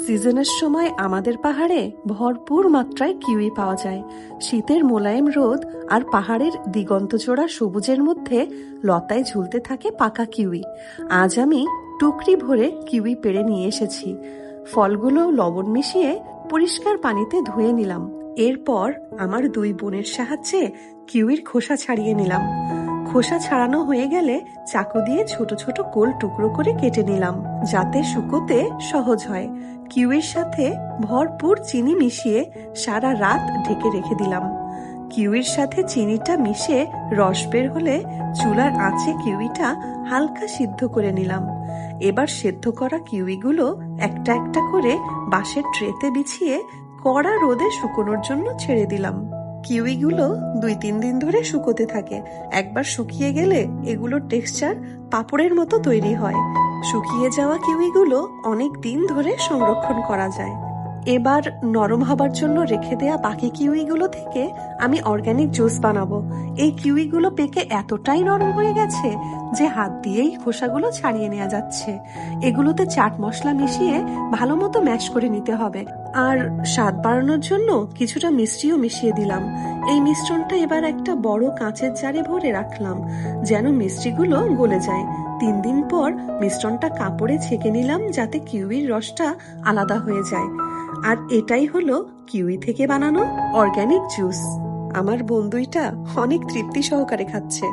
সিজনের সময় আমাদের পাহাড়ে ভরপুর মাত্রায় কিউই পাওয়া যায়। শীতের মোলায়েম রোদ আর পাহাড়ের দিগন্তজোড়া সবুজের মধ্যে লতায় ঝুলতে থাকে পাকা কিউই। আজ আমি টুকরি ভরে কিউই পেড়ে নিয়ে এসেছি। ফলগুলো লবণ মিশিয়ে পরিষ্কার পানিতে ধুয়ে নিলাম। এরপর আমার দুই বোনের সাহায্যে কিউইর খোসা ছাড়িয়ে নিলাম। খোসা ছাড়ানো হয়ে গেলে চাকু দিয়ে ছোট ছোট গোল টুকরো করে কেটে নিলাম, যাতে শুকোতে সহজ হয়। কিউইর সাথে ভরপুর চিনি মিশিয়ে সারা রাত ঢেকে রেখে দিলাম। কিউইর সাথে চিনিটা মিশে রস বের হলে চুলার আঁচে কিউইটা হালকা সিদ্ধ করে নিলাম। এবার সেদ্ধ করা কিউইগুলো একটা একটা করে বাঁশের ট্রেতে বিছিয়ে কড়া রোদে শুকোনোর জন্য ছেড়ে দিলাম। কিউইগুলো 2-3 দিন ধরে শুকোতে থাকে। একবার শুকিয়ে গেলে এগুলোর টেক্সচার পাপড়ের মতো তৈরি হয়। শুকিয়ে যাওয়া কিউইগুলো অনেক দিন ধরে সংরক্ষণ করা যায়। এবার নরম হবার জন্য রেখে দেয়া বাকি কিউইগুলো থেকে আমি অর্গানিক জুস বানাবো। এই কিউইগুলো পেকে এতটাই নরম হয়ে গেছে যে হাত দিয়েই খোসাগুলো ছাড়িয়ে নেওয়া যাচ্ছে। এগুলোতে চাট মশলা মিশিয়ে ভালো মতো ম্যাশ করে নিতে হবে। আর স্বাদ বাড়ানোর জন্য কিছুটা মিষ্টিও মিশিয়ে দিলাম। এই মিশ্রণটা এবার একটা বড় কাঁচের জারে ভরে রাখলাম, যেন মিষ্টিগুলো গলে যায়। 3 দিন পর মিশ্রণটা কাপড়ে ছেঁকে নিলাম, যাতে কিউইর রসটা আলাদা হয়ে যায়। আর এটাই হলো কিউই থেকে বানানো অর্গানিক জুস। আমার বন্ধুইটা অনেক তৃপ্তি সহকারে খাচ্ছে।